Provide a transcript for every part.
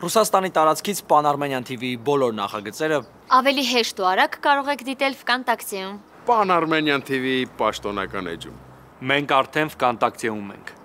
Ռուսաստանի տարածքից Pan-Armenian TV-ի բոլոր նախագծերը ավելի հեշտ ու արագ կարող եք դիտել Vkontakte-ում։ Pan-Armenian TV-ի պաշտոնական էջում։ Մենք արդեն Vkontakte-ում ենք։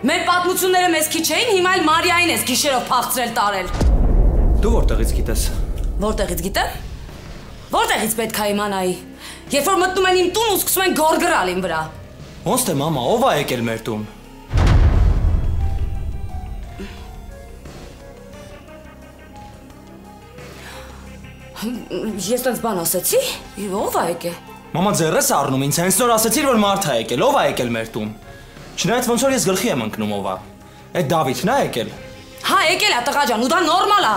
Մեր պատմությունները մեզ քիչ էին, հիմա էլ Մարիային ես գիշերով փախցրել տարել։ Դու որտեղից գիտես։ Որտեղից գիտեմ։ Որտեղից պետք է իմանայի։ Երբ որ մտնում են իմ տուն ու սկսում են գորգրալ իմ վրա։ Ոնց թե մամա, ով է եկել մեր տուն։ Ես տենց բան ասեցի։ Ով է եկել։ Մամա ձեռս առնում ինձ, հենց նոր ասեցիր, որ մարդ է եկել, ով է եկել մեր տուն։ Չնայած ոնց որ ես գլխի եմ ընկնում ով է։ Այդ Դավիթն է եկել։ Հա, եկել է տղա ջան, ու դա նորմալ է։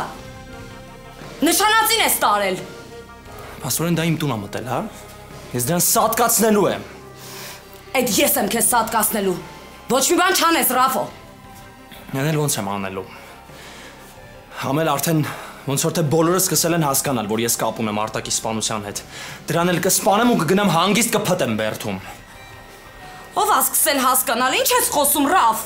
Նշանածին ես տարել։ Փաստորեն դա իմ տուն է մտել, հա։ Ես դրան սատկացնելու եմ։ Այդ ես եմ քեզ սատկացնելու։ Ոչ մի բան չանես, Ռաֆո։ ഞാൻ էլ ոնց եմ անելու։ Համել արդեն ոնց որ թե բոլորը սկսել են հասկանալ, որ ես կապ ունեմ արտակի սպանության հետ։ Դրան էլ կսպանեմ ու կգնամ հանգիստ կփտեմ Բերթում։ Ով է սկսել հասկանալ, ինչ ես խոսում, Ռաֆ։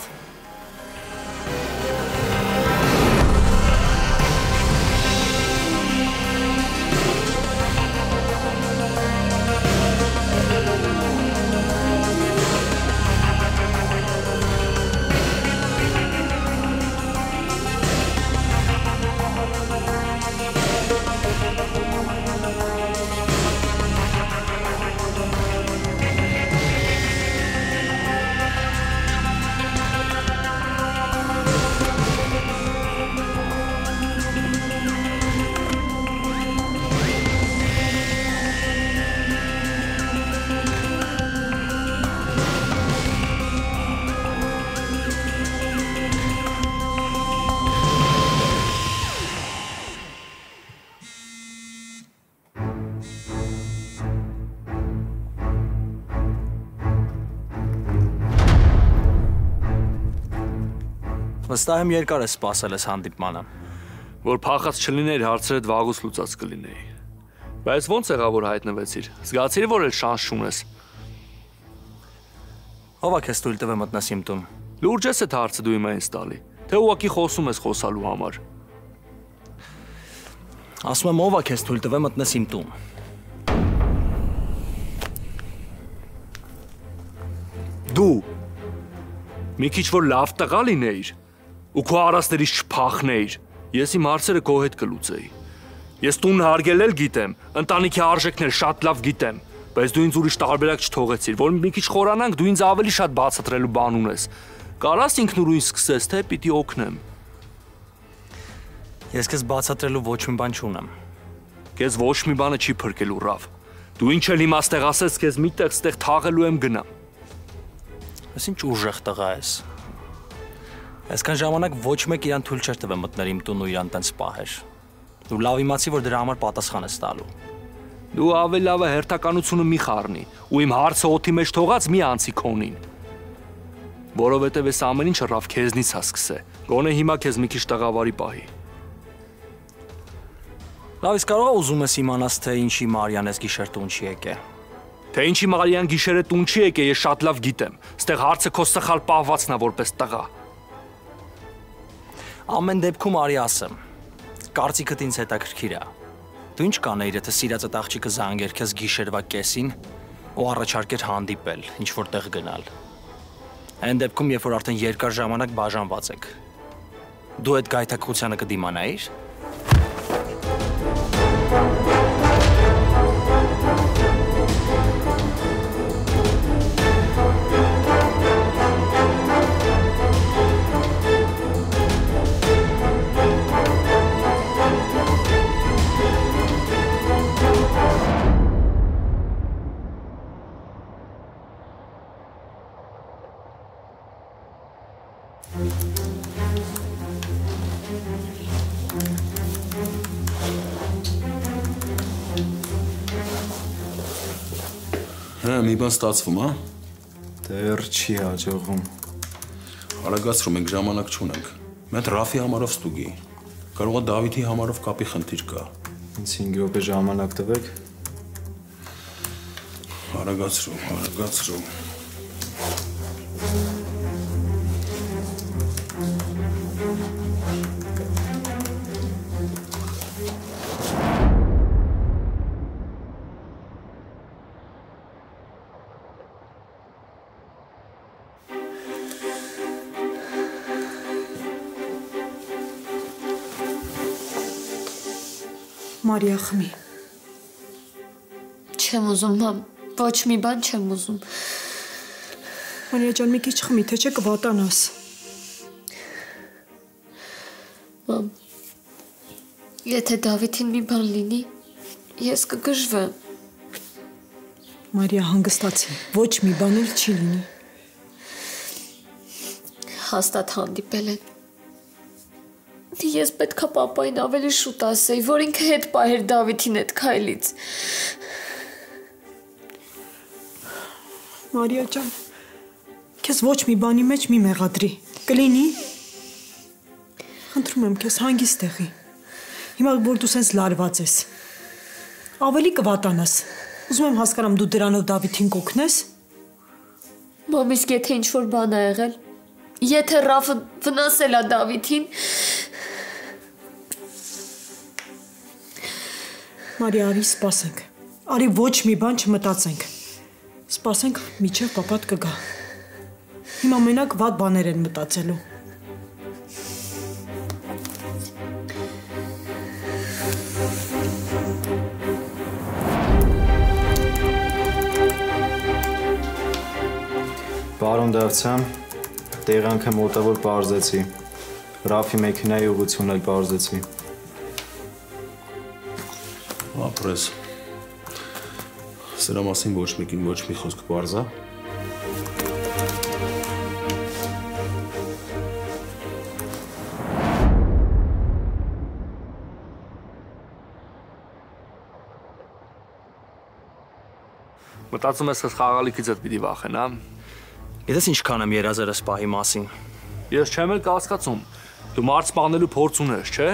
Վստահ եմ երկար ես սպասել ես հանդիպմանը։ Որ փախած չլիներ, հարցերդ վաղուց լուծած կլինեի։ Բայց ո՞նց եղավ որ հայտնվեցիր։ Զգացիր որ էլ շանս չունես։ Ով է քեզ թույլ տվել մտնես իմ տուն։ Լուրջ ես այդ հարցը դու իմ այնս տալի։ Թե ուղղակի խոսում ես խոսալու համար։ Ասում եմ ով է քեզ թույլ տվել մտնես իմ տուն։ Դու մի քիչ որ լավ տղա լինեիր ու քո արասներից չփախնեիր, ես իմ հարցերը քո հետ կլուծեի։ Ես տուն հարգել էլ գիտեմ, ընտանիքի արժեքներ շատ լավ գիտեմ, բայց դու ինձ ուրիշ տարբերակ չթողեցիր, որ մի քիչ խորանանք, դու ինձ ավելի շատ բացատրելու բան ունես։ Կարաս ինքնուրույն սկսես, թե պիտի օգնեմ։ Ես քեզ բացատրելու ոչ մի բան չունեմ։ Քեզ ոչ մի բանը չի փրկելու, Ռավ։ Դու ինչ էլ հիմա ստեղ ասես, քեզ միտեղ ստեղ թաղելու եմ գնամ։ Ես ինչ ուժեղ տղա ես։ Այսքան ժամանակ ոչ մեկ իրան թույլ չէր տվել մտնել իմ տուն ու իրան տենց պահեր։ Դու լավ իմացի, որ դրա համար պատասխան ես տալու։ Դու ավելի լավ է հերթականությունը մի խառնի ու իմ հարցը օդի մեջ թողած մի անցի քոնին։ Որովհետև այս ամեն ինչը Ռավ քեզնից է սկսե։ Գոնե հիմա քեզ մի քիչ տղավարի պահի։ Լավ, իսկ կարող ուզում ես իմանաս, թե ինչի Մարիան ես գիշեր տուն չի եկե։ Թե ինչի Մարիան գիշերը տուն չի եկե, ես շատ լավ գիտեմ։ Ստեղ հարցը քո սխալ պահվածն է որպես տղա։ Ամեն դեպքում արի ասեմ, կարծիքդ ինձ հետաքրքիր է։ Դու ինչ կանեիր, եթե սիրածդ աղջիկը զանգեր քեզ գիշերվա կեսին ու առաջարկեր հանդիպել, ինչ որտեղ գնալ։ Այն դեպքում, երբ որ արդեն երկար ժամանակ բաժանված եք, դու այդ գայթակղությանը կդիմանայիր։ Հա, մի բան ստացվում, հա։ Դեռ չի հաջողվում։ Արագացրու, մենք ժամանակ չունենք։ Մենք Ռաֆի համարով ստուգի։ Կարող է Դավիթի համարով կապի խնդիր կա։ Ինձ 5 րոպե ժամանակ տվեք։ Արագացրու։ Մարիա, խմի։ Չեմ ուզում, մամ, ոչ մի բան չեմ ուզում։ Մարիա ջան, մի քիչ խմի, թե չէ կվատանաս։ Մամ, եթե Դավիթին մի բան լինի, ես կգժվեմ։ Մարիա, հանգստացի, ոչ մի բան էլ չի լինի։ Հաստատ հանդիպել են։ Ես պետքա պապային ավելի շուտ ասեի, որ ինքը հետ պահեր Դավիթին հետ քայլից։ Մարիա ջան, քեզ ոչ մի բանի մեջ մի մեղադրի։ Կլինի։ Խնդրում եմ քեզ հանգիստ եղի։ Հիմա որ դու սենց լարված ես, ավելի կվատանաս։ Ուզում եմ հասկանամ դու դրանով Դավիթին կօգնես։ Մամ, իսկ եթե ինչ-որ բան ա եղել, եթե Ռաֆը վնասել ա Դավիթին, Մարիա, արի սպասենք։ Արի ոչ մի բան չմտածենք։ Սպասենք միջև պապատ կգա։ Հիմա մենակ վատ բաներ են մտածելու։ Պարոն Դավթյան, տեղանքը մոտավոր պարզեցի։ Ռաֆի մեքենայի ուղղությունն էլ պարզեցի։ Ապրես։ Սրա մասին ոչ մեկին ոչ մի խոսք պարզա։ Մտածում ես խաղալիքից էլ պիտի վախենա։ Գիտես ինչքան եմ երազերս պահի մասին։ Ես չեմ էլ կասկածում։ Դու մարդ սպանելու փորձ ունես, չէ՞։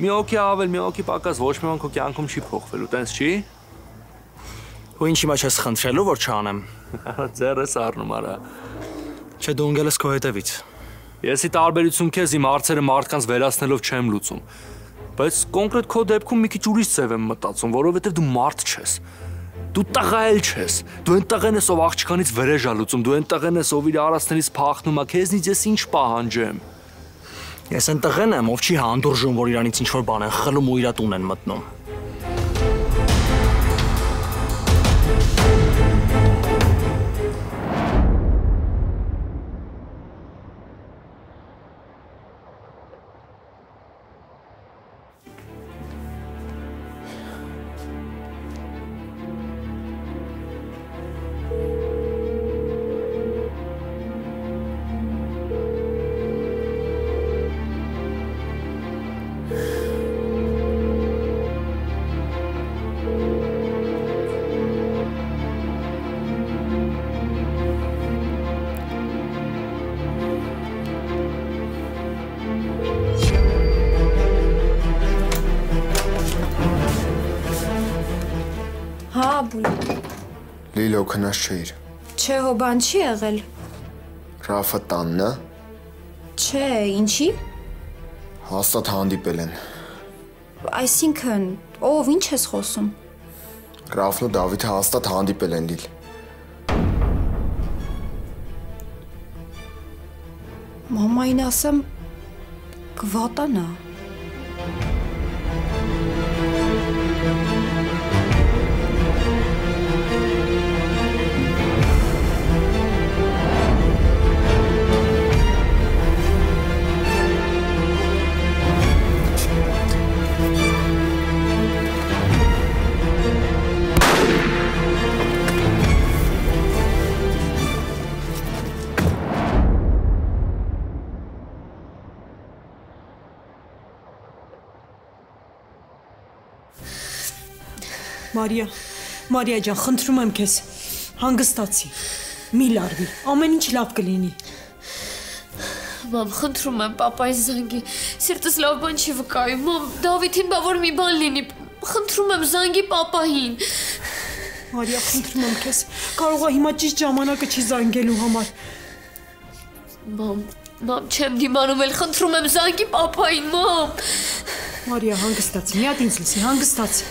Մի օքի ավել, մի օքի պակաս ոչ մի բան քո կյանքում չի փոխվելու, տենց չի։ Ու ինչ հիմա չես խնդրելու, որ չանեմ։ Ձեռս առնում արա։ Չէ, դու ընկել ես քո հետևից։ Եսի տարբերություն քեզ իմ հարցերը մարդկանց վերացնելով չեմ լուծում։ Բայց կոնկրետ քո դեպքում մի քիչ ուրիշ ձև եմ մտածում, որովհետև դու մարդ չես։ Դու տղա էլ չես։ Դու այն տղեն ես, ով աղջկանից վրեժ ա լուծում, դու այն տղեն ես, ով իր արածներից փախնում ա, քեզնից ես ինչ պահանջեմ։ Ես այն տղեն եմ, ով չի հանդուրժում, որ իրանից ինչ-որ բան են խլում ու իրա տուն են մտնում։ Լիլո քնած չէիր։ Չէ, հո բան չի եղել։ Ռաֆը տանն է։ Չէ, ինչի։ Հաստատ հանդիպել են։ Այսինքն, ով ինչ ես խոսում։ Ռաֆն ու Դավիթը հաստատ հանդիպել են Լիլ։ Մամային ասեմ կվատանա։ Մարիա ջան, խնդրում եմ քեզ։ Հանգստացի։ Մի լարվի, ամեն ինչ լավ կլինի։ Մամ, խնդրում եմ, պապային զանգի։ Սիրտս լավ բան չի վկայում։ Մամ, Դավիթին բա որ մի բան լինի։ Խնդրում եմ, զանգի պապային։ Մարիա, խնդրում եմ քեզ, կարող է հիմա ճիշտ ժամանակը չի զանգելու համար։ Մամ, չեմ դիմանում էլ, խնդրում եմ, զանգի պապային, մամ։ Մարիա, հանգստացի, մի հատ ինձ լսի, հանգստացի։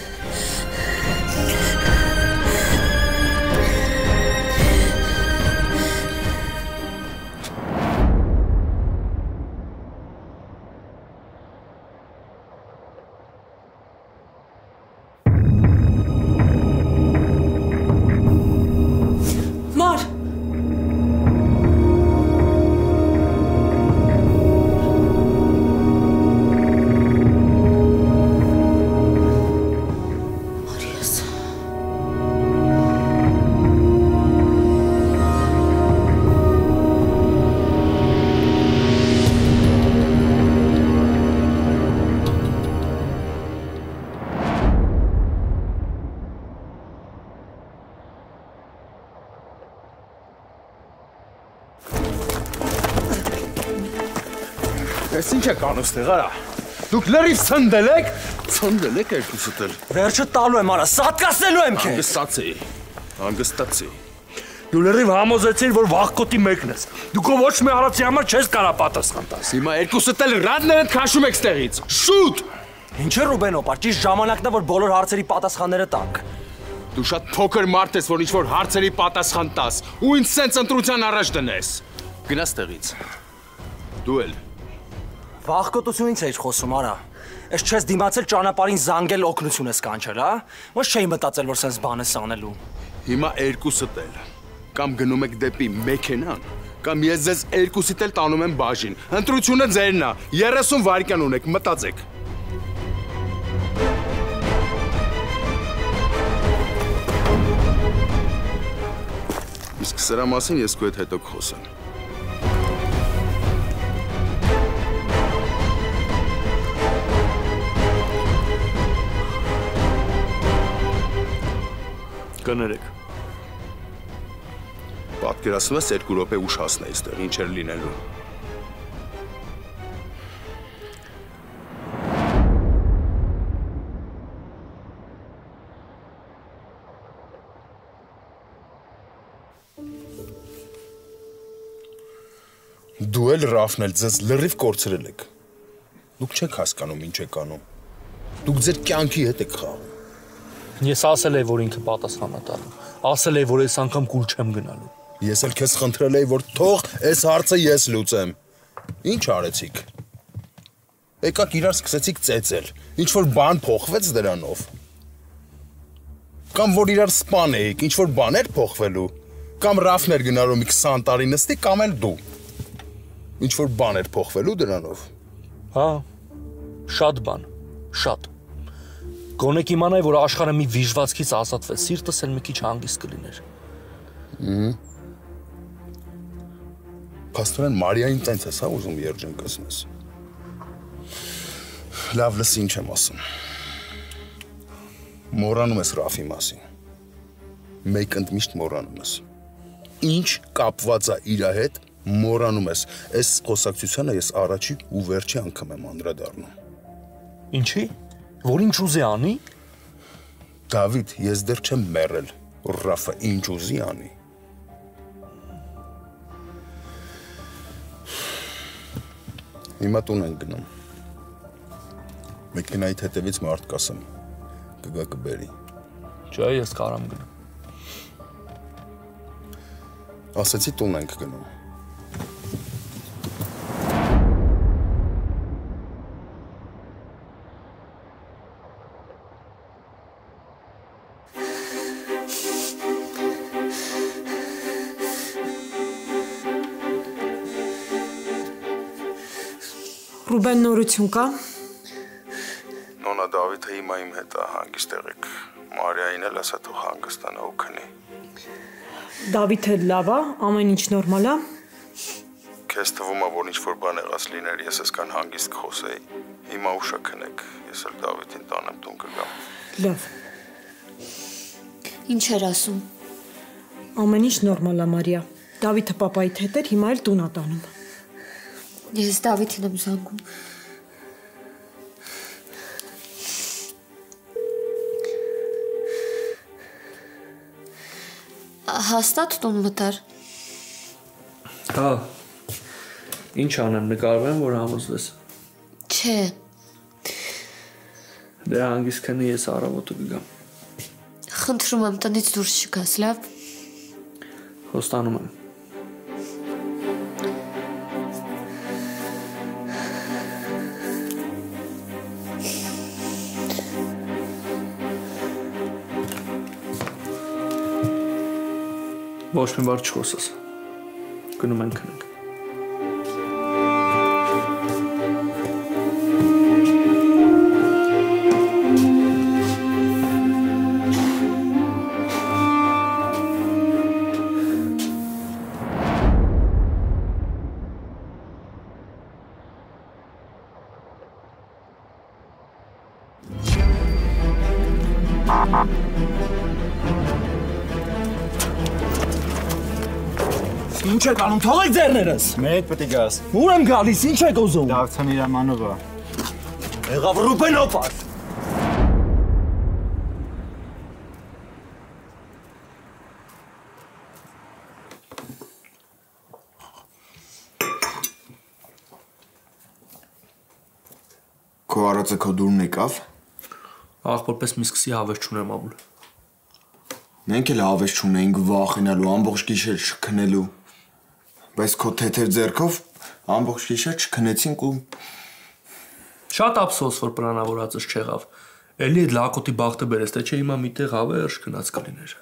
Ես ինչ եք անում ստեղ, արա։ Դուք լրիվ ցնդել եք երկուսդ էլ։ Վերջը տալու եմ, արա, սատկացնելու եմ քեզ։ Հանգստացի։ Դու լրիվ համոզեցիր, որ վախկոտի մեկն ես։ Դու քո ոչ մի արածի համար չես կարող պատասխան տալ։ Հիմա երկուսդ էլ ռադներդ քաշում եք ստեղից։ Շուտ։ Ինչ է Ռուբեն օպա, ճիշտ ժամանակն է, որ բոլոր հարցերի պատասխանները տանք։ Դու շատ փոքր մարդ ես, որ ինչ-որ հարցերի պատասխան տաս ու ինձ սենց ընտրության առաջ դնես։ Գնա ստեղից։ Դու էլ։ Վախկոտությունից էիր խոսում, արա։ Ես չես դիմացել ճանապարհին զանգել օգնություն ես կանչել, հա։ Ոչ չէի մտածել, որ սենց բան ես անելու։ Հիմա երկուսդ էլ կամ գնում եք դեպի մեքենան, կամ ես ձեզ երկուսիդ էլ տանում եմ բաժին։ Ընտրությունը ձերն է։ 30 վայրկյան ունեք, մտածեք։ Իսկ սրա մասին ես քո հետ հետո կխոսեմ։ Կներեք։ Պատկերացնում ես 2 րոպե ուշ հասնեի այստեղ, ինչ էր լինելու։ Դու էլ Ռաֆն էլ ձեզ լրիվ կորցրել եք։ Դուք չեք հասկանում ինչ եք անում։ Դուք ձեր կյանքի հետ եք խաղում։ Ես ասել եի, որ ինքը պատասխան է տալու։ Ասել եի, որ այս անգամ կուլ չեմ գնալու։ Ես էլ քեզ խնդրել էի, որ թող այս հարցը ես լուծեմ։ Ինչ արեցիք։ Եկաք իրար սկսեցիք ծեծել։ Ինչ որ բան փոխվեց դրանով։ Կամ որ իրար սպանեիք, ինչ որ բաներ փոխվելու։ Կամ Ռաֆներ գնալու մի 20 տարի նստի, կամ էլ դու։ Ինչ որ բաներ փոխվելու դրանով։ Հա։ Շատ բան, շատ։ Գոնե կիմանայի, որ աշխարհը մի վիժվածքից ազատվեց, սիրտս էլ մի քիչ հանգիստ կլիներ։ Փաստորեն Մարիային տենց ես, հա, ուզում երջանք ասնես։ Լավ, լսի ինչ եմ ասում։ Մոռանում ես Ռաֆի մասին։ Մեկ ընդմիշտ մոռանում ես։ Ինչ կապված է իր հետ, մոռանում ես։ Այս խոսակցությանը ես առաջի ու վերջի անգամ եմ անդրադառնում։ Ինչի՞։ Որ ինչ ուզի անի։ Դավիթ, ես դեռ չեմ մեռել, որ Ռաֆը ինչ ուզի անի։ Հիմա տուն ենք գնում։ Մեքենայիդ հետևից մարդ կասեմ, կգա կբերի։ Չէ, ես կարամ գնամ։ Ասեցի տուն ենք գնում։ Ռուբեն նորություն կա։ Նոնա Դավիթը հիմա իմ հետ է, հանգիստ եղեք։ Մարիային էլ ասա թող հանգստանա ու քնի։ Դավիթը լավ է, ամեն ինչ նորմալ է։ Քեզ թվում է, որ ինչ որ բան եղած լիներ, ես այսքան հանգիստ կխոսեի։ Հիմա ուշա քնեք, ես էլ Դավիթին տանեմ տուն կգամ։ Լավ։ Ինչ էր ասում։ Ամեն ինչ նորմալ է, Մարիա։ Դավիթը պապայի հետ էր, հիմա էլ տուն ա տանում։ Ես Դավիթին եմ զանգում։ Հաստատ տուն մտար։ Հա։ Ինչ անեմ, նկարվեմ, որ համոզվես։ Չէ։ Դե հանգիստ քնի, ես առավոտը կգամ։ Խնդրում եմ տնից դուրս չգաս, լավ։ Խոստանում եմ։ Ոչ մի բառ չխոսես։ Գնում ենք քնենք։ Ինչ եք անում, թողեք ձեռներս։ Մեր հետ պետք է գաս։ Ուր եմ գալիս, ինչ եք ուզում։ Դավթան Իրամանովը։ Եղավ Ռուբենով էր։ Քո արածը քո դուրն եկավ։ Աղբորպես մի սկսի հավես չունեմ ապուլ։ Մենք էլ հավես չունենք վախենալու, ամբողջ գիշեր չքնելու։ Բայց քո թեթև ձեռքով ամբողջ գիշեր չքնեցինք ու Շատ ափսոս, որ պլանավորածս չեղավ։ Էլի այդ լակոտի բախտը բերես, թե չէ հիմա միտեղ հավերժ քնած կլիներ։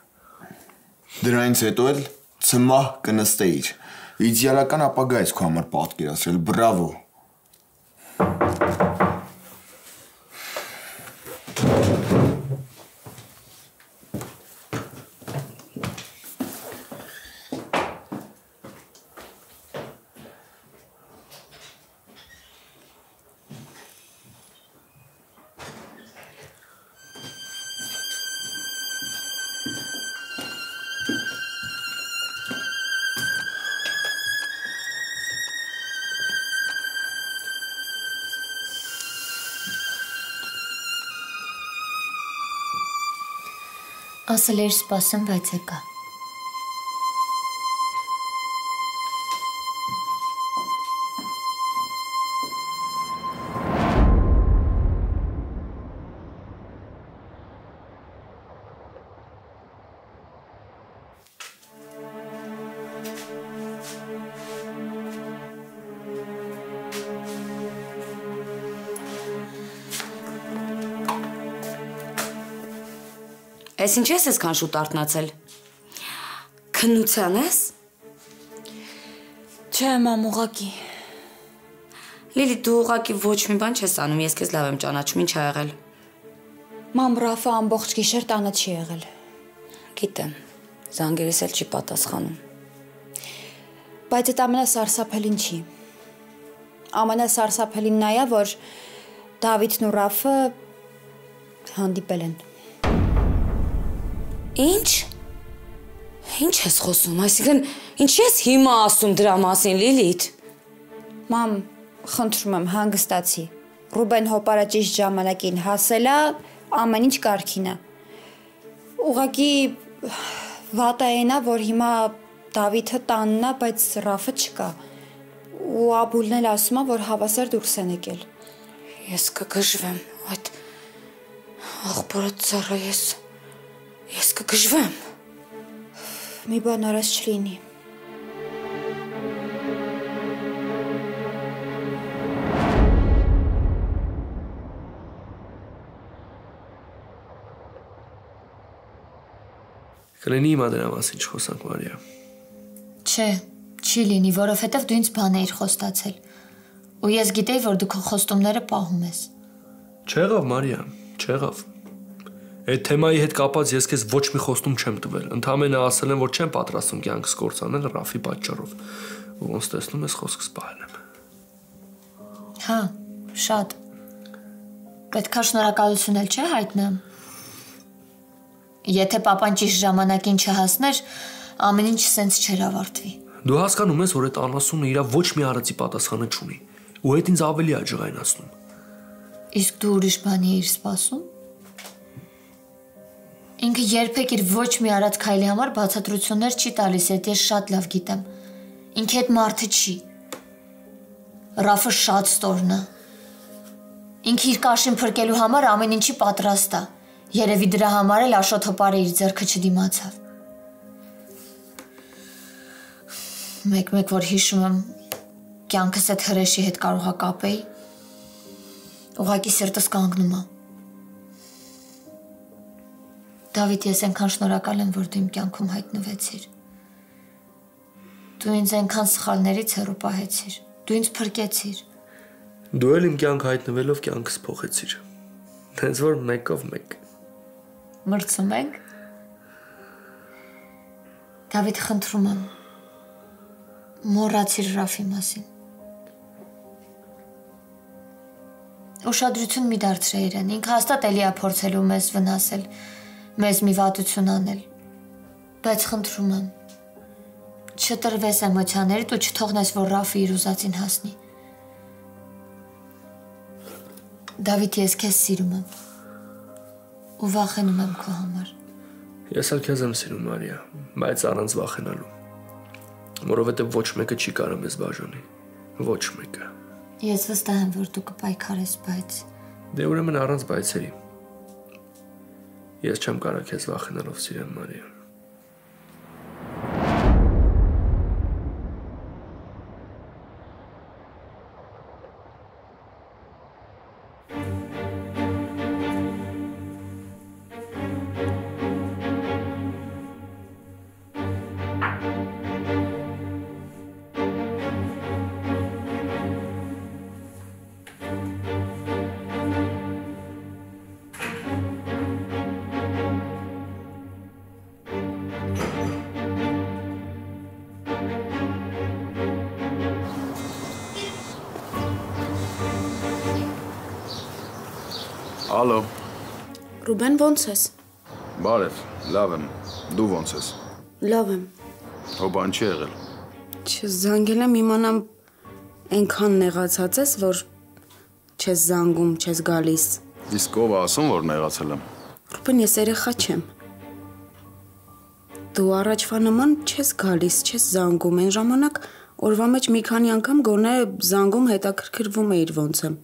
դրանից հետո էլ ցմահ կնստեիր։ Իդեալական ապագա ես քո համար պատկերացրել, բրավո։ Ասել էր սպասեմ, բայց եկա։ Ես ինչ ես կան շուտ արթնացել։ Քննության ես։ Չէ, մամ, ուղակի։ Լիլի, դու ուղակի ոչ մի բան չես անում, ես քեզ լավ եմ ճանաչում, ինչ ա եղել։ Մամ, Ռաֆը ամբողջ գիշեր տանը չի եղել։ Գիտեմ, զանգերս էլ չի պատասխանում։ Բայց այդ ամենասարսափելին չի։ Ամենասարսափելին նա է, որ Դավիթն ու Ռաֆը հանդիպել են։ Ինչ։ Ինչ ես խոսում, այսինքն ինչ ես հիմա ասում դրա մասին, Լիլիթ։ Մամ, խնդրում եմ, հանգստացի։ Ռուբեն հոպարը ճիշտ ժամանակին հասել է, ամեն ինչ կարգին է։ Ուղղակի վատը այն է, որ հիմա Դավիթը տանն է, բայց Ռաֆը չկա։ Ու Աբուլն էլ ասում է, որ հավասար դուրս են եկել։ Ես կգժվեմ, այդ աղբորը ծառը ես կգժվեմ։ Մի բան արած չլինի։ Կլինի հիմա դրա մասին չխոսանք, Մարիա։ Չէ, չի լինի, որովհետև դու ինձ բան էիր խոստացել։ Ու ես գիտեի, որ դու քո խոստումները պահում ես։ Չեղավ, Մարիա, չեղավ։ Այդ թեմայի հետ կապած ես քեզ ոչ մի խոստում չեմ տվել։ Ընդհանրապես ասել եմ, որ չեմ պատրաստում կյանքս կորցանել Ռաֆի պատճառով։ Ու ոնց տեսնում ես, խոսքս պահել եմ։ Հա, շատ։ Պետք է շնորհակալություն էլ չէ հայտնեմ։ Եթե papan ճիշտ ժամանակին չհասներ, ամեն ինչ սենց չէր ավարտվի։ Դու հասկանում ես, որ այդ անասունը իր ոչ մի արածի պատասխանը չունի, ու այդ ինձ ավելի է ջղայնացնում։ Իսկ դու ուրիշ բանի էիր սպասում։ Ինքը երբեք իր ոչ մի արած քայլի համար բացատրություններ չի տալիս, այդ ես շատ լավ գիտեմ։ Ինքը այդ մարդը չի։ Ռաֆը շատ ստորն է։ Ինքը իր կաշին փրկելու համար ամեն ինչի պատրաստ է։ Երևի դրա համար էլ Աշոտ հպարը իր ձեռքը չդիմացավ։ Մեկ-մեկ որ հիշում եմ, կյանքս այդ հրեշի հետ կարողա կապեի, ուղղակի սրտս կանգնում է։ Դավիթ, ես այնքան շնորհակալ եմ, որ դու իմ կյանքում հայտնվեցիր։ Դու ինձ այնքան սխալներից հեռու պահեցիր։ Դու ինձ փրկեցիր։ Դու էլ իմ կյանք հայտնվելով կյանքս փոխեցիր։ Հենց որ մեկով մեկ։ Մրցում ենք։ Դավիթ, խնդրում եմ, մոռացիր Ռաֆի մասին։ Ուշադրություն մի դարձրե իրեն, ինքը հաստատ էլի է փորձելու մեզ վնասել, մեզ մի վատություն անել, բայց խնդրում եմ, չտրվես էմոցիաներիդ ու չթողնես, որ Ռաֆը իր ուզածին հասնի։ Դավիթ, ես քեզ սիրում եմ ու վախենում եմ քո համար։ Ես էլ քեզ եմ սիրում, Մարիա, բայց առանց վախենալու, որովհետև ոչ մեկը չի կարող մեզ բաժանի, ոչ մեկը։ Ես վստահ եմ, որ դու կպայքարես, բայց… Դե ուրեմն առանց բայցերի։ Ես չեմ կարող քեզ վախենալով սիրեմ, Մարիա։ Ալո։ Ռուբեն, ո՞նց ես։ Բարև, լավ եմ։ Դու ո՞նց ես։ Լավ եմ։ Հո բան չի եղել։ Չզանգել եմ իմանամ այնքան նեղացած ես, որ չես զանգում, չես գալիս։ Իսկ ով է ասում, որ նեղացել եմ։ Ռուբեն, ես երեխա չեմ։ Դու առաջվա նման չես գալիս, չես զանգում, այն ժամանակ օրվա մեջ մի քանի անգամ գոնե զանգում հետաքրքրվում էիր ոնց եմ։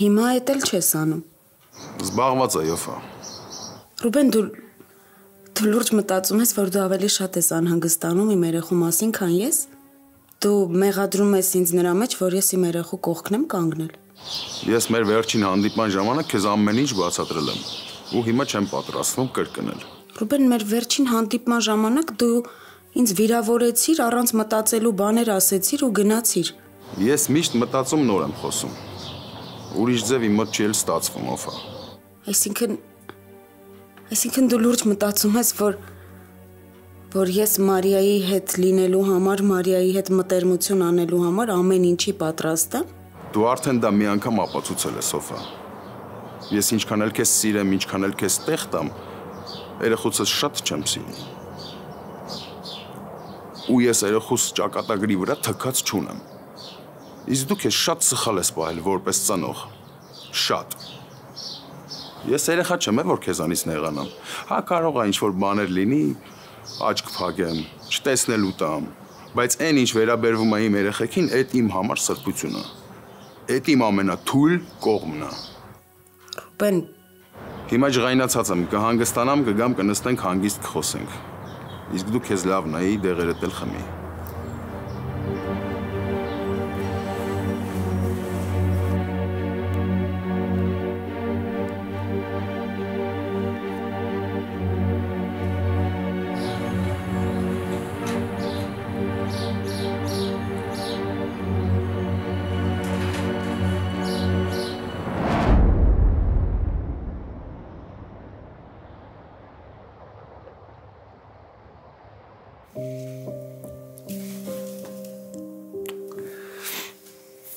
Հիմա էդ էլ չես անում։ Զբաղված է Յոֆա։ Ռուբեն, դու լուրջ մտածում ես, որ դու ավելի շատ ես անհանգստանում իմ երեխու մասին, քան ես։ Դու մեղադրում ես ինձ նրա մեջ, որ ես իմ երեխու կողքն եմ կանգնել։ Ես մեր վերջին հանդիպման ժամանակ քեզ ամեն ինչ բացատրել եմ, ու հիմա չեմ պատրաստվում կրկնել։ Ռուբեն, մեր վերջին հանդիպման ժամանակ դու ինձ վիրավորեցիր, առանց մտածելու բաներ ասեցիր ու գնացիր։ Ես միշտ մտածում նոր եմ խոսում։ Ուրիշ ձև իմ մոտ չի էլ ստացվում, Յոֆա։ Այսինքն դու լուրջ մտածում ես, որ ես Մարիայի հետ լինելու համար, Մարիայի հետ մտերմություն անելու համար ամեն ինչի պատրաստ եմ։ Դու արդեն դա մի անգամ ապացուցել ես, Յոֆա։ Ես ինչքան էլ քեզ սիրեմ, ինչքան էլ քեզ տեղ տամ, երեխուցս շատ չեմ սիրում։ Ու ես երեխուս ճակատագրի վրա թքած չունեմ։ Իսկ դու քեզ շատ սխալ ես պահել որպես ծնող։ Շատ։ Ես երեխա չեմ, որ քեզանից նեղանամ։ Հա կարող է ինչ-որ բաներ լինի, աչք փակեմ, չտեսնելու տամ, բայց այն ինչ վերաբերվում է իմ երեխեքին, այդ իմ համար սրբություն է։ Այդ իմ ամենաթույլ կողմն է։ Ռուբեն, հիմա ջղայնացած եմ, կհանգստանամ, կգամ, կնստենք հանգիստ կխոսենք։ Իսկ դու քեզ լավ նայի, դեղերդ էլ խմի։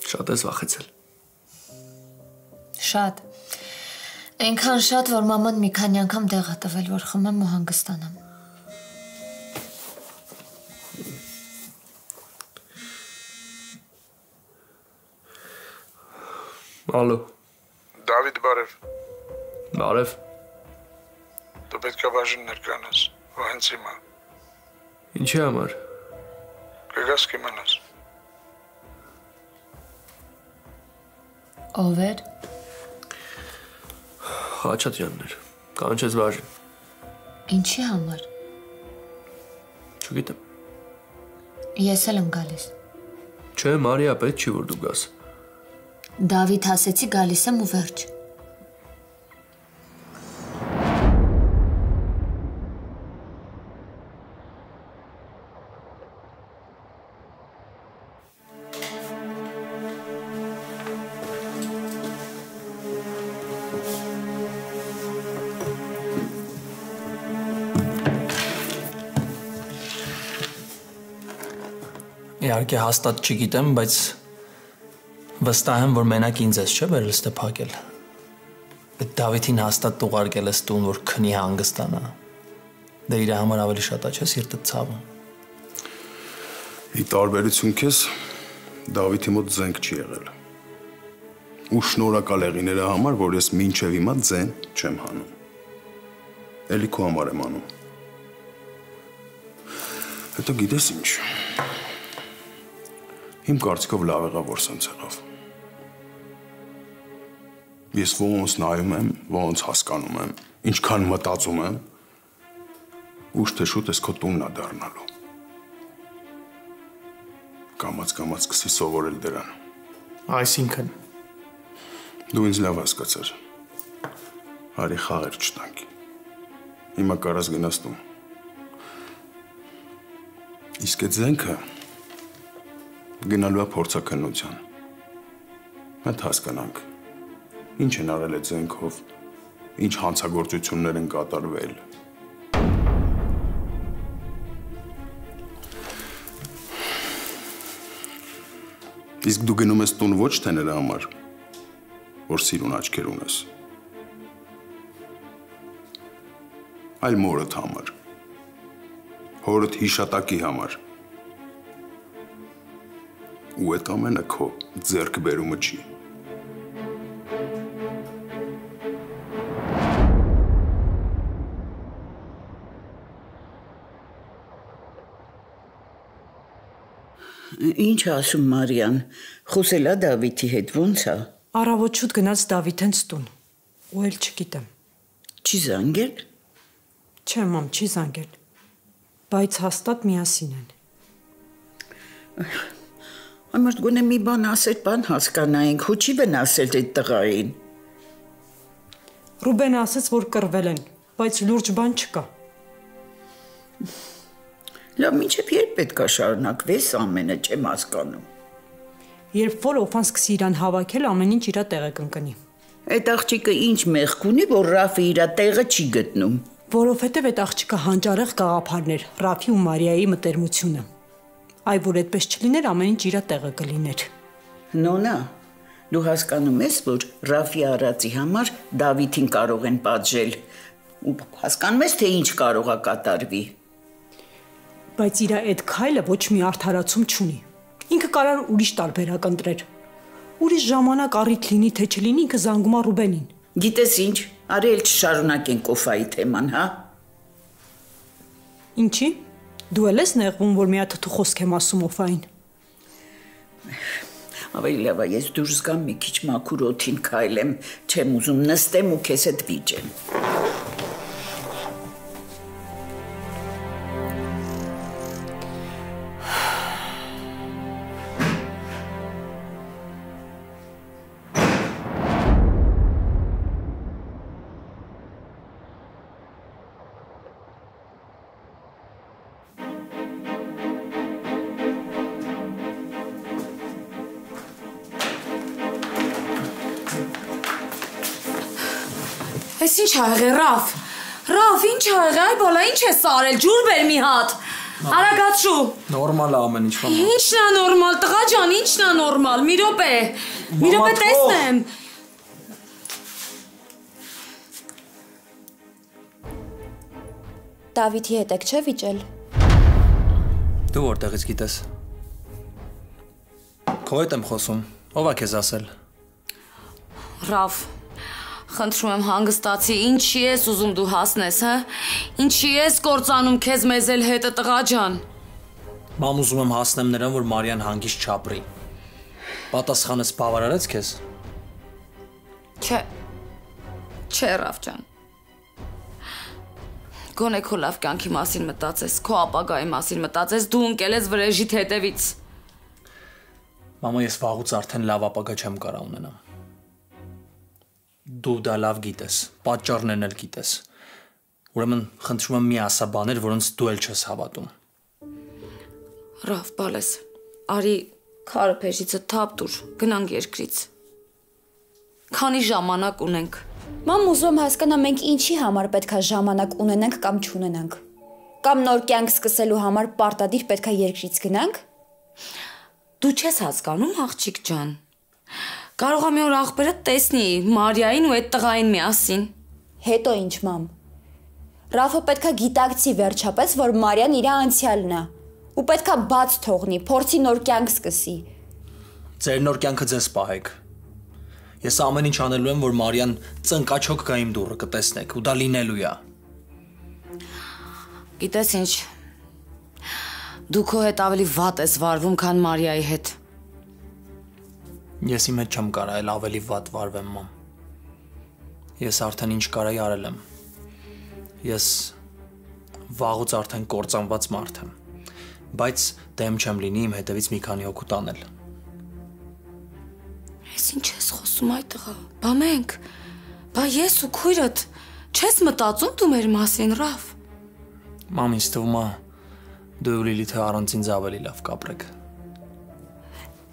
Շատ ես վախեցել։ Շատ։ Այնքան շատ, որ մաման մի քանի անգամ դեղ է տվել, որ խմեմ ու հանգստանամ։ Ալո։ Դավիթ, բարև։ Բարև։ Դու պետք է բաժին ներկանաս, հենց հիմա։ Ինչի համար։ Կգաս կիմանաս։ Ով էր։ Խաչատրյանն էր։ Կանչեց բաժին։ Ինչի համար։ Չգիտեմ։ Ես էլ եմ գալիս։ Չէ, Մարիա, պետք չի որ դու գաս։ Դավիթ ասեցի գալիս եմ ու վերջ։ Իհարկե հաստատ չգիտեմ, բայց վստահ եմ, որ մենակ ինձ ես չէ բերել ստեփակել։ Այդ Դավիթին հաստատ ուղարկել ես տուն, որ քնի հանգստանա։ Դե իր համար ավելի շատ է, չէ՞, սիրտը ցավում։ Ի տարբերություն քեզ Դավիթի մոտ զենք չի եղել։ Ու շնորհակալ եղի նրա համար, որ ես մինչև հիմա ձեն չեմ հանում։ Էլի քո համար եմ անում։ Հետո գիտես ինչ։ Իմ կարծիքով լավ եղավ, որ սենց եղավ։ Ես ոնց նայում եմ, ոնց հասկանում եմ, ինչքան մտածում եմ, ուշ թե շուտ ես քո տունն է դառնալու։ Կամաց սկսի սովորել դրան։ Այսինքն դու ինձ լավ հասկացար։ Արի խաղեր չտանք։ Հիմա կարաս գնաս տուն։ Իսկ այդ զենքը գնալու է փորձաքննության։ Մենք հասկանանք, ինչ են արել այդ զենքով, ինչ հանցագործություններ են կատարվել։ Իսկ դու գնում ես տուն ոչ թե նրա համար, որ սիրուն աչքեր ունես, այլ մորդ համար, հորդ հիշատակի համար։ Ու այդ ամենը քո ձեռք բերումը չի։ Ինչ ասում Մարիան, խոսելա Դավիթի հետ ոնց է։ Առավոտ շուտ գնաց Դավիթ հենց տուն։ Ու էլ չգիտեմ։ Չի զանգել։ Չէ, մամ, չի զանգել։ Բայց հաստատ միասին են։ Ամրտ գոնե մի բան ասել, բան հասկանայինք, ու չի վնասել այդ տղային։ Ռուբենը ասաց, որ կռվել են, բայց լուրջ բան չկա։ Լավ, մինչև երբ պետք է շարունակվես ամենը, չեմ հասկանում։ Երբ որ օֆան սկսի իրան հավաքել, ամեն ինչ իրա տեղը կընկնի։ Այդ աղջիկը ինչ մեղք ունի, որ Ռաֆը իրա տեղը չի գտնում։ Որովհետև այդ աղջիկը հանճարեղ գաղափարներ, Ռաֆի ու Մարիայի մտերմությունը։ Այ որ այդպես չլիներ, ամեն ինչ իրա տեղը կլիներ։ Նոնա, դու հասկանում ես, որ Ռաֆի արածի համար Դավիթին կարող են պատժել, ու հասկանում ես, թե ինչ կարող է կատարվի։ Բայց իրա այդ քայլը ոչ մի արդարացում չունի։ Ինքը կարող ուրիշ տարբերակ ընտրեր։ Ուրիշ ժամանակ առիթ լինի, թե չլինի, ինքը զանգում է Ռուբենին։ Գիտես ինչ, արի էլ չշարունակենք օֆայի թեման, հա։ Ինչի։ Դու էլ ես նեղվում, որ մի հատ թթու խոսք եմ ասում օֆային։ Ավելի լավ է, ես դուրս գամ մի քիչ մաքուր օդին քայլեմ, չեմ ուզում նստեմ ու քեզ հետ վիճեմ։ Այս ինչ ա եղել, Ռաֆ։ Ռաֆ, ինչ ա եղել, այ բալա, ինչ ես արել, ջուր բեր մի հատ։ Արագացրու։ Նորմալ է ամեն ինչ, մամա։ Ինչն է նորմալ, տղա ջան, ինչն է նորմալ։ Մի րոպե։ Մի րոպե տեսնեմ։ Դավիթի հետ եք չէ վիճել։ Դու որտեղից գիտես։ Քո հետ եմ խոսում։ Ո՞վ է քեզ ասել։ Ռաֆ, խնդրում եմ հանգստացի, ինչի ես ուզում դու հասնես, հա? Ինչի ես կործանում քեզ մեզ էլ հետը տղա ջան։ Մամ ուզում եմ հասնեմ նրան, որ Մարիան հանգիստ չապրի։ Պատասխանս բավարարեց քեզ։ Չէ, Ռաֆ ջան։ Գոնե քո լավ կյանքի մասին մտածես, քո ապագայի մասին մտածես, դու ընկել ես վրեժիդ հետևից։ Մամա, ես վաղուց արդեն լավ ապագա չեմ կարող ունենամ։ Դու դա լավ գիտես, պատճառներն էլ գիտես։ Ուրեմն խնդրում եմ մի ասա բաներ, որոնց դու էլ չես հավատում։ Ռաֆ, բալես, արի քարը փեշիցը թափ տուր, գնանք երկրից։ Քանի ժամանակ ունենք։ Մամ, ուզում եմ հասկանամ մենք ինչի համար պետքա ժամանակ ունենանք կամ չունենանք։ Կամ նոր կյանք սկսելու համար պարտադիր պետքա երկրից գնանք։ Դու չես հասկանում, աղջիկ ջան։ Կարող է մի օր աղբերը տեսնի Մարիային ու այդ տղային միասին։ Հետո ինչ, մամ։ Ռաֆը պետքա գիտակցի վերջապես, որ Մարիան իր անցյալն է, ու պետքա բաց թողնի, փորձի նոր կյանք սկսի։ Ձեր նոր կյանքը ձեզ պահեք։ Ես ամեն ինչ անելու եմ, որ Մարիան ծնկաչոք գա իմ դուռը, կտեսնեք, ու դա լինելու է։ Գիտես ինչ, դու քո հետ ավելի վատ ես վարվում, քան Մարիայի հետ։ Ես իմ հետ չեմ կարա էլ ավելի վատ վարվեմ, մամ։ Ես արդեն ինչ կարայի արել եմ։ Ես վաղուց արդեն կործանված մարդ եմ, բայց դեմ չեմ լինի իմ հետևից մի քանի հոգու տանել։ Ես ինչ ես խոսում այդ տղա, բա մենք, բա ես ու քույրդ, չես մտածում դու մեր մասին, Ռաֆ։ Մամ, ինձ թվում է դու ու Լիլիթը առանց ինձ ավելի լավ կապրեք։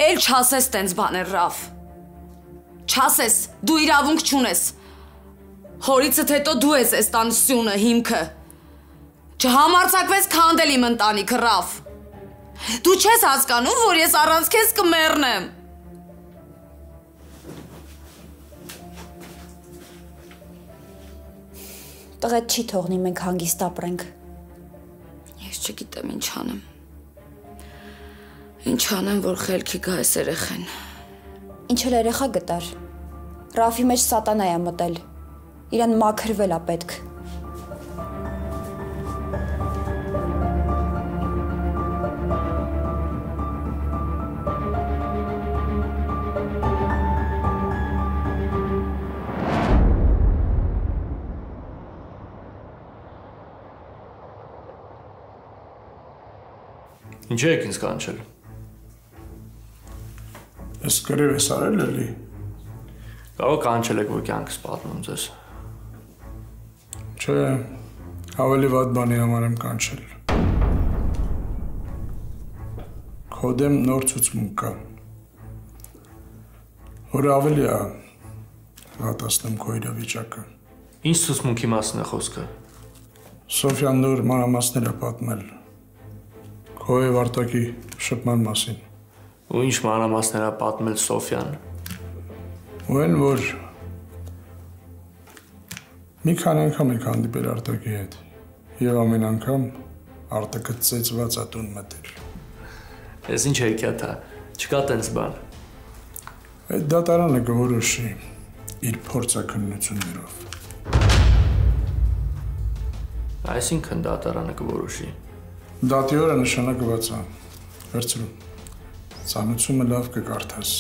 Էլ չասես տենց բաներ, Ռաֆ։ Չասես, դու իրավունք չունես։ Հորիցդ հետո դու ես այս տան սյունը, հիմքը։ Չհամարձակվես քանդել իմ ընտանիքը, Ռաֆ։ Դու չես հասկանում, որ ես առանց քեզ կմեռնեմ։ Տղետ չի թողնի մենք հանգիստ ապրենք։ Ես չգիտեմ ինչ անեմ։ Ինչ անեմ, որ խելքի գա այս երեխեն։ Ինչ էլ երեխա գտար։ Ռաֆի մեջ սատանա է մտել։ Իրան մաքրվել է պետք։ Ինչ եք ինձ կանչել։ Ես գրև ես արել էլի։ Կարող կանչել եք, որ կյանքս պատմում ձեզ։ Չէ, ավելի վատ բանի համար եմ կանչել։ Քո դեմ նոր ցուցմունք կա, որը ավելի է վատացնում քո իրավիճակը։ Ինչ ցուցմունքի մասն է խոսքը։ Սոֆյան նոր մանրամասներ է պատմել քո եւ Արտակի շփման մասին։ Ու ինչ մանրամասներ է պատմել Սոֆյան։ Ու այն, որ մի քանի անգամ եք հանդիպել Արտակի հետ եւ ամեն անգամ Արտակը ծեծված է տուն մտել։ Ես ինչ հեքիաթ է, չկա տենց բան։ Այդ դատարանը կորոշի իր փորձաքննություններով։ Այսինքն դատարանը կորոշի։ Դատի օրը նշանակված է։ Վերցրու։ Ծանուցումը լավ կկարդաս։